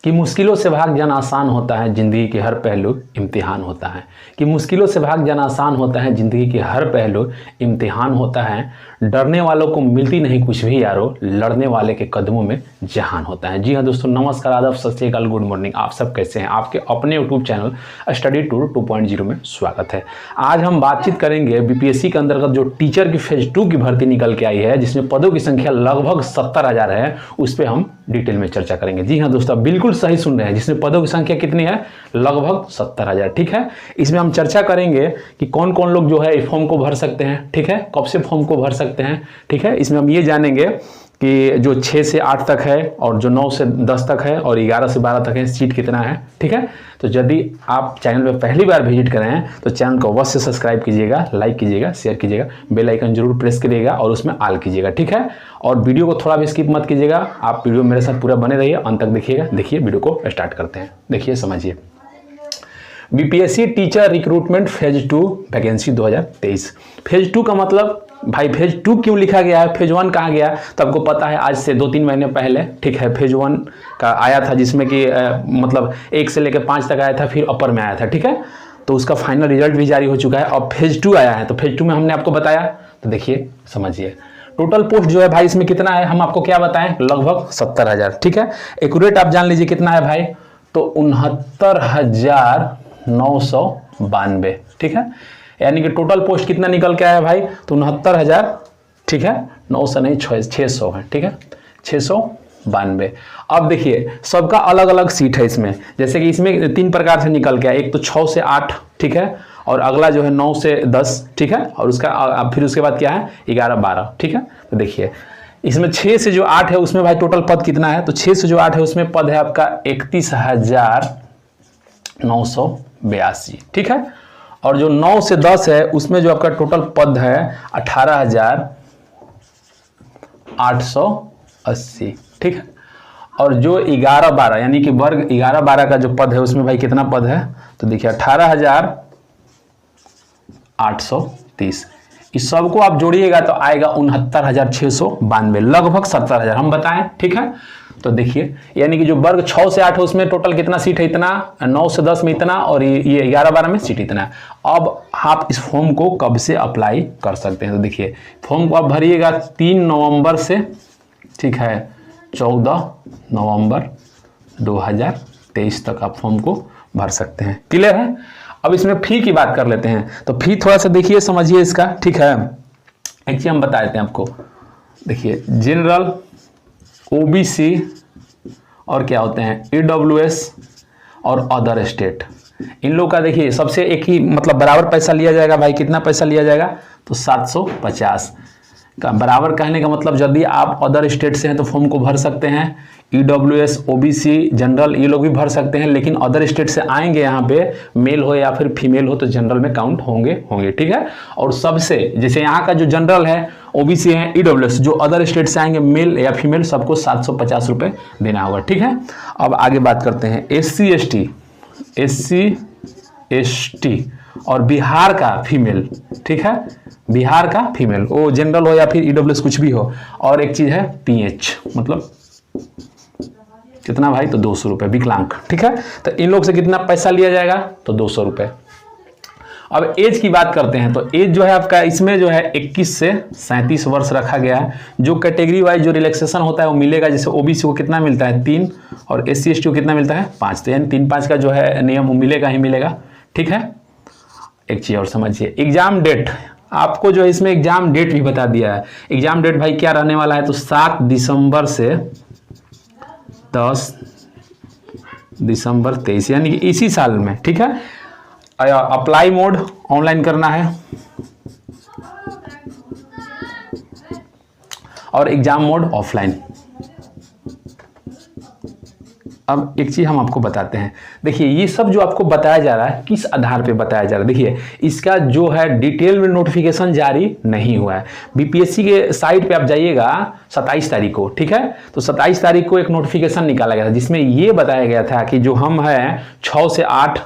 कि मुश्किलों से भाग जाना आसान होता है, ज़िंदगी के हर पहलू इम्तिहान होता है। कि मुश्किलों से भाग जाना आसान होता है, ज़िंदगी के हर पहलू इम्तिहान होता है। डरने वालों को मिलती नहीं कुछ भी यारो, लड़ने वाले के कदमों में जहान होता है। जी हाँ दोस्तों, नमस्कार, आदाब, सत श्री अकाल, गुड मॉर्निंग। आप सब कैसे हैं? आपके अपने यूट्यूब चैनल स्टडी टूर 2.0 में स्वागत है। आज हम बातचीत करेंगे बीपीएससी के अंतर्गत जो टीचर की फेज 2 की भर्ती निकल के आई है, जिसमें पदों की संख्या लगभग 70,000 है। उस पर हम डिटेल में चर्चा करेंगे। जी हाँ दोस्तों, बिल्कुल सही सुन रहे हैं, जिसमें पदों की संख्या कितनी है? लगभग 70,000। ठीक है, इसमें हम चर्चा करेंगे कि कौन कौन लोग जो है फॉर्म को भर सकते हैं। ठीक है, कब से फॉर्म को भर सकते हैं। ठीक है, इसमें हम ये जानेंगे कि जो 6 से 8 तक है और जो 9 से 10 तक है और 11 से 12 तक है, सीट कितना है। ठीक है, तो यदि आप चैनल पे पहली बार विजिट कर रहे हैं तो चैनल को अवश्य सब्सक्राइब कीजिएगा, लाइक कीजिएगा, शेयर कीजिएगा, बेल आइकन जरूर प्रेस करिएगा और उसमें ऑल कीजिएगा। ठीक है, और वीडियो को थोड़ा भी स्किप मत कीजिएगा। आप वीडियो मेरे साथ पूरा बने रहिए, अंत तक देखिएगा। देखिए, वीडियो को स्टार्ट करते हैं। देखिए, समझिए। BPSC teacher recruitment phase 2 vacancy 2023। Phase 2 का मतलब भाई फेज 2 क्यों लिखा गया है, फेज 1 कहाँ गया? तो आपको पता है, आज से 2-3 महीने पहले, ठीक है, फेज 1 का आया था, जिसमें कि मतलब 1 से लेकर 5 तक आया था, फिर अपर में आया था। ठीक है, तो उसका फाइनल रिजल्ट भी जारी हो चुका है। अब फेज 2 आया है, तो फेज 2 में हमने आपको बताया। तो देखिए, समझिए, टोटल पोस्ट जो है भाई इसमें कितना है, हम आपको क्या बताएं? लगभग 70,000। ठीक है, एक्यूरेट आप जान लीजिए कितना है भाई, तो 69,992। ठीक है, यानी कि टोटल पोस्ट कितना निकल के आया भाई? तो 69,000। ठीक है, 900 नहीं, 600 है। ठीक है, 692। अब देखिए, सबका अलग अलग सीट है इसमें। जैसे कि इसमें 3 प्रकार से निकल के आया। एक तो 6 से 8, ठीक है, और अगला जो है 9 से 10, ठीक है, और उसका फिर उसके बाद क्या है? 11-12। ठीक है, तो देखिए, इसमें 6 से जो 8 है उसमें भाई टोटल पद कितना है? तो 6 से जो 8 है उसमें पद है आपका 31,982। ठीक है, और जो 9 से 10 है उसमें जो आपका टोटल पद है 18,880। ठीक है, और जो 11-12 यानी कि वर्ग 11-12 का जो पद है उसमें भाई कितना पद है? तो देखिए 18,830। इस सबको आप जोड़िएगा तो आएगा 69,692, लगभग 70,000 हम बताएं। ठीक है, तो देखिए, यानी कि जो वर्ग 6 से 8 है उसमें टोटल कितना सीट है? इतना। 9 से 10 में इतना, और ये 11-12 में सीट इतना। अब आप इस फॉर्म को कब से अप्लाई कर सकते हैं? तो देखिए, फॉर्म को आप भरिएगा 3 नवंबर से, ठीक है, 14 नवंबर 2023 तक आप फॉर्म को भर सकते हैं। क्लियर है? अब इसमें फी की बात कर लेते हैं। तो फी थोड़ा सा देखिए, समझिए इसका। ठीक है, एक चीज हम बता देते हैं आपको। देखिए, जनरल, ओबीसी और क्या होते हैं, ईडब्ल्यूएस और अदर स्टेट, इन लोग का देखिए सबसे एक ही मतलब बराबर पैसा लिया जाएगा भाई। कितना पैसा लिया जाएगा? तो 750 का बराबर। कहने का मतलब यदि आप अदर स्टेट से हैं तो फॉर्म को भर सकते हैं। ईडब्ल्यूएस, ओबीसी, जनरल, ये लोग भी भर सकते हैं, लेकिन अदर स्टेट से आएंगे यहाँ पे, मेल हो या फिर फीमेल हो, तो जनरल में काउंट होंगे। ठीक है, और सबसे जैसे यहाँ का जो जनरल है, ओबीसी है, ईडब्ल्यूएस, जो अदर स्टेट से आएंगे मेल या फीमेल, सबको 750 रुपये देना होगा। ठीक है, अब आगे बात करते हैं एससी एसटी और बिहार का फीमेल। ठीक है, बिहार का फीमेल, वो जनरल हो या फिर ईडब्ल्यूएस कुछ भी हो। और एक चीज है पीएच, मतलब कितना भाई? तो 200 रुपये विकलांग। ठीक है, तो इन लोग से कितना पैसा लिया जाएगा? तो 200 रुपये। अब एज की बात करते हैं, तो एज जो है आपका इसमें जो है 21 से 37 वर्ष रखा गया है। जो कैटेगरी वाइज जो रिलैक्सेशन होता है वो मिलेगा। जैसे ओबीसी को कितना मिलता है? 3, और एससी एसटी को कितना मिलता है? 5। तो यानी 3-5 का जो है नियम वो मिलेगा ही मिलेगा। ठीक है, एक चीज और समझिए, एग्जाम डेट आपको जो है इसमें एग्जाम डेट भी बता दिया है। एग्जाम डेट भाई क्या रहने वाला है? तो 7 दिसंबर से 10 दिसंबर 23, यानी कि इसी साल में। ठीक है, अप्लाई मोड ऑनलाइन करना है और एग्जाम मोड ऑफलाइन। अब एक चीज हम आपको बताते हैं। देखिए, ये सब जो आपको बताया जा रहा है किस आधार पे बताया जा रहा है? देखिए, इसका जो है डिटेल में नोटिफिकेशन जारी नहीं हुआ है। बीपीएससी के साइट पे आप जाइएगा 27 तारीख को। ठीक है, तो 27 तारीख को एक नोटिफिकेशन निकाला गया था, जिसमें ये बताया गया था कि जो हम हैं 6 से 8,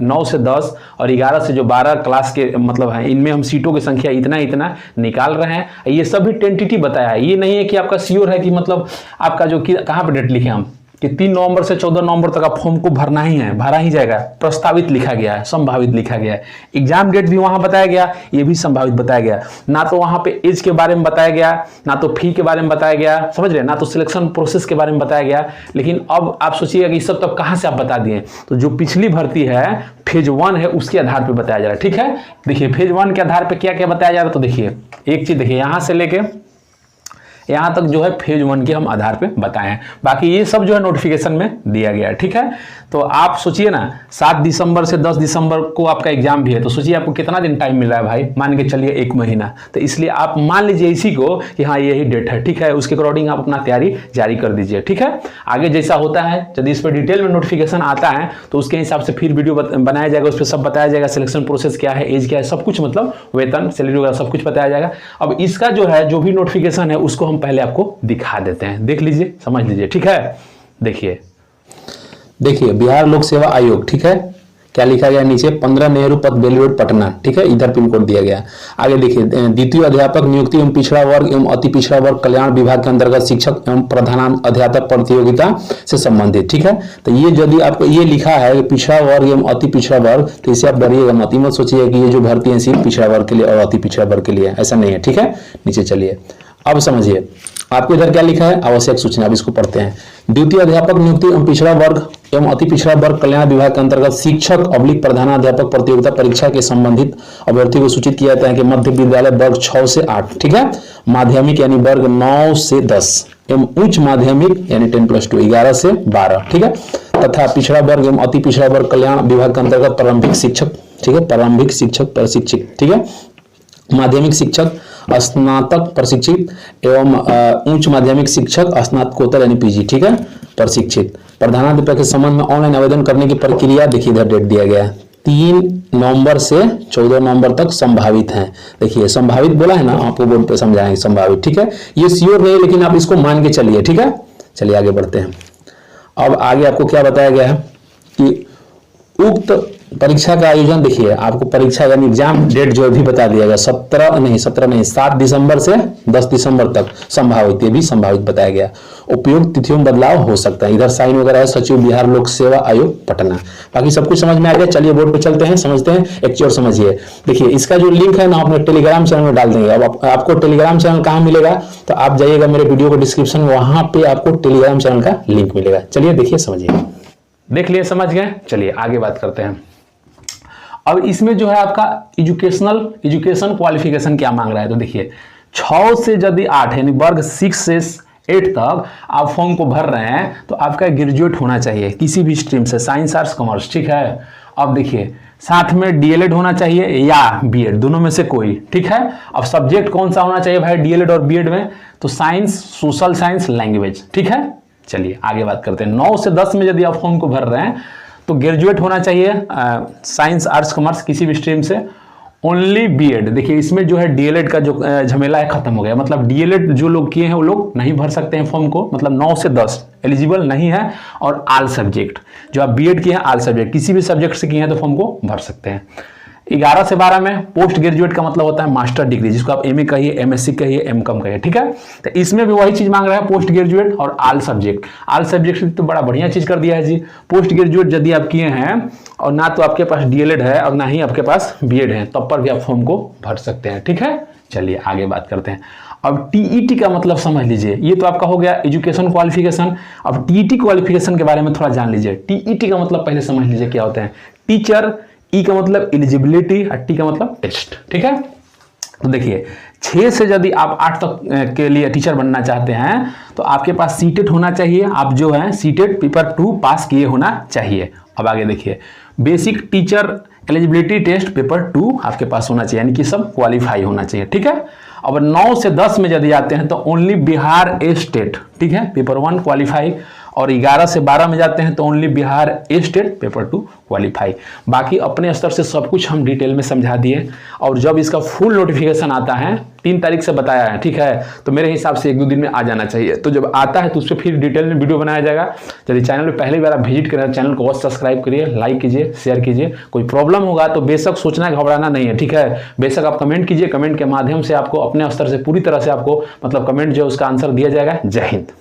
9 से 10 और 11 से जो 12 क्लास के मतलब है, इनमें हम सीटों की संख्या इतना निकाल रहे हैं। ये सब भी टेंटेटिव बताया है, ये नहीं है कि आपका श्योर है कि मतलब आपका जो कहाँ पे डेट लिखे हम कि 3 नवंबर से 14 नवंबर तक आप फॉर्म को भरना ही है, भरा ही जाएगा। प्रस्तावित लिखा गया है, संभावित लिखा गया है। एग्जाम डेट भी वहां बताया गया, ये भी संभावित बताया गया। ना तो वहां पे एज के बारे में बताया गया, ना तो फी के बारे में बताया गया, समझ रहे, ना तो सिलेक्शन प्रोसेस के बारे में बताया गया। लेकिन अब आप सोचिएगा कि सब तब कहां से आप बता दिए, तो जो पिछली भर्ती है फेज 1 है उसके आधार पर बताया जा रहा है। ठीक है, देखिए फेज 1 के आधार पर क्या क्या बताया जा रहा है। तो देखिए एक चीज देखिए, यहां से लेके यहां तक जो है फेज 1 के हम आधार पे बताए हैं, बाकी ये सब जो है नोटिफिकेशन में दिया गया है। ठीक है, तो आप सोचिए ना 7 दिसंबर से 10 दिसंबर को आपका एग्जाम भी है, तो सोचिए आपको कितना दिन टाइम मिल रहा है भाई, मान के चलिए 1 महीना। तो इसलिए आप मान लीजिए इसी को कि हाँ यही डेट है। ठीक है, उसके अकॉर्डिंग आप अपना तैयारी जारी कर दीजिए। ठीक है, आगे जैसा होता है यदि इस पर डिटेल में नोटिफिकेशन आता है तो उसके हिसाब से फिर वीडियो बनाया जाएगा, उस पर सब बताया जाएगा, सिलेक्शन प्रोसेस क्या है, एज क्या है, सब कुछ, मतलब वेतन सैलरी वगैरह सब कुछ बताया जाएगा। अब इसका जो है जो भी नोटिफिकेशन है उसको हम पहले आपको दिखा देते हैं, देख लीजिए, समझ लीजिए। ठीक है, देखिए बिहार लोक सेवा आयोग, ठीक है, क्या लिखा गया नीचे, 15 नेहरू पथ बेली रोड पटना। ठीक है, इधर पिन कोड दिया गया। आगे देखिए द्वितीय अध्यापक नियुक्ति एवं पिछड़ा वर्ग एवं अति पिछड़ा वर्ग कल्याण विभाग के अंतर्गत शिक्षक एवं प्रधानाध्यापक प्रतियोगिता से संबंधित। ठीक है, तो ये यदि आपको ये लिखा है पिछड़ा वर्ग एवं अति पिछड़ा वर्ग, तो इसे आप डरिएगा मत, मत सोचिए कि ये जो भर्ती है सिर्फ पिछड़ा वर्ग के लिए और अति पिछड़ा वर्ग के लिए, ऐसा नहीं है। ठीक है, नीचे चलिए, अब समझिए आपको इधर क्या लिखा है, आवश्यक सूचना। अब इसको पढ़ते हैं। द्वितीय अध्यापक नियुक्ति एवं पिछड़ा वर्ग एवं अति पिछड़ा वर्ग कल्याण विभाग के अंतर्गत शिक्षक / प्रधानाध्यापक प्रतियोगिता परीक्षा के संबंधित अभ्यर्थी को सूचित किया जाता है कि मध्य विद्यालय वर्ग 6 से 8, ठीक है, माध्यमिक यानी वर्ग 9 से 10 एवं उच्च माध्यमिक यानी 10+2 11 से 12, ठीक है, तथा पिछड़ा वर्ग एवं अति पिछड़ा वर्ग कल्याण विभाग के अंतर्गत प्रारंभिक शिक्षक, ठीक है, प्रारंभिक शिक्षक प्रशिक्षित, ठीक है, माध्यमिक शिक्षक स्नातक प्रशिक्षित एवं उच्च माध्यमिक शिक्षक स्नातकोत्तर यानी पीजी, ठीक है, प्रशिक्षित। प्रधानाध्यापक के संबंध में ऑनलाइन आवेदन करने की प्रक्रिया देखिए इधर डेट दिया गया है, 3 नवंबर से 14 नवंबर तक संभावित है। देखिए संभावित बोला है ना, आपको बोर्ड पे समझाएंगे संभावित। ठीक है, ये श्योर नहीं, लेकिन आप इसको मान के चलिए। ठीक है, चलिए आगे बढ़ते हैं। अब आगे आपको क्या बताया गया है कि उक्त परीक्षा का आयोजन, देखिए आपको परीक्षा यानी एग्जाम डेट जो भी बता दिया गया, 7 दिसंबर से 10 दिसंबर तक संभावित, ये भी संभावित बताया गया। उपयुक्त तिथियों में बदलाव हो सकता है। इधर साइन वगैरह है, सचिव बिहार लोक सेवा आयोग पटना। बाकी सब कुछ समझ में आ गया। चलिए बोर्ड पे चलते हैं, समझते हैं। एक चीज और समझिए, देखिए इसका जो लिंक है ना अपने टेलीग्राम चैनल में डाल देंगे। अब आपको टेलीग्राम चैनल कहाँ मिलेगा, तो आप जाइएगा मेरे वीडियो को डिस्क्रिप्शन में, वहां पे आपको टेलीग्राम चैनल का लिंक मिलेगा। चलिए देखिए, समझिए, देख लिए, समझ गए। चलिए आगे बात करते हैं। अब इसमें जो है आपका एजुकेशन क्वालिफिकेशन क्या मांग रहा है, तो देखिए 6 से यदि 8 यानी वर्ग 6 से 8 तक आप फॉर्म को भर रहे हैं तो आपका ग्रेजुएट होना चाहिए किसी भी स्ट्रीम से, साइंस आर्ट्स कॉमर्स, ठीक है। अब देखिए साथ में डीएलएड होना चाहिए या बीएड, दोनों में से कोई, ठीक है। अब सब्जेक्ट कौन सा होना चाहिए भाई डीएलएड और बीएड में, तो साइंस, सोशल साइंस, लैंग्वेज, ठीक है। चलिए आगे बात करते हैं। 9 से 10 में यदि आप फॉर्म को भर रहे हैं तो ग्रेजुएट होना चाहिए साइंस आर्ट्स कॉमर्स किसी भी स्ट्रीम से, ओनली बीएड। देखिए इसमें जो है डीएलएड का जो झमेला है खत्म हो गया, मतलब डीएलएड जो लोग किए हैं वो लोग नहीं भर सकते हैं फॉर्म को, मतलब 9 से 10 एलिजिबल नहीं है। और आल सब्जेक्ट जो आप बीएड किए हैं, आल सब्जेक्ट किसी भी सब्जेक्ट से किए हैं तो फॉर्म को भर सकते हैं। 11 से 12 में पोस्ट ग्रेजुएट का मतलब होता है मास्टर डिग्री, जिसको आप एमए कहिए, एमएससी कहिए, एमकॉम कहिए, ठीक है। तो इसमें भी वही चीज मांग रहा है, पोस्ट ग्रेजुएट और आल सब्जेक्ट। आल सब्जेक्ट तो बड़ा बढ़िया चीज कर दिया है जी। पोस्ट ग्रेजुएट यदि आप किए हैं और ना तो आपके पास डीएलएड है और ना ही आपके पास बीएड है, तब पर भी आप फॉर्म को भर सकते हैं, ठीक है। चलिए आगे बात करते हैं। अब टीईटी का मतलब समझ लीजिए, ये तो आपका हो गया एजुकेशन क्वालिफिकेशन। अब टीईटी क्वालिफिकेशन के बारे में थोड़ा जान लीजिए। टीईटी का मतलब पहले समझ लीजिए क्या होता है। टीचर, ई का मतलब एलिजिबिलिटी और टी का मतलब टेस्ट, ठीक है। तो देखिए 6 से यदि आप 8 तक के लिए टीचर बनना चाहते हैं तो आपके पास सीटेट होना चाहिए, आप जो है सीटेट पेपर 2 पास किए होना चाहिए। अब आगे देखिए basic teacher eligibility test paper 2 आपके पास होना चाहिए, यानी कि सब क्वालिफाई होना चाहिए, ठीक है। अब 9 से 10 में यदि आते हैं तो ओनली बिहार ए स्टेट, ठीक है, पेपर 1 क्वालिफाई। और 11 से 12 में जाते हैं तो ओनली बिहार ए स्टेट पेपर 2 क्वालिफाई। बाकी अपने स्तर से सब कुछ हम डिटेल में समझा दिए। और जब इसका फुल नोटिफिकेशन आता है 3 तारीख से बताया है, ठीक है, तो मेरे हिसाब से 1-2 दिन में आ जाना चाहिए। तो जब आता है तो उस पर फिर डिटेल में वीडियो बनाया जाएगा। यदि चैनल पर पहली बार आप विजिट करें चैनल को सब्सक्राइब करिए, लाइक कीजिए, शेयर कीजिए। कोई प्रॉब्लम होगा तो बेशक सोचना घबराना नहीं है, ठीक है। बेशक आप कमेंट कीजिए, कमेंट के माध्यम से आपको अपने स्तर से पूरी तरह से आपको मतलब कमेंट जो है उसका आंसर दिया जाएगा। जय हिंद।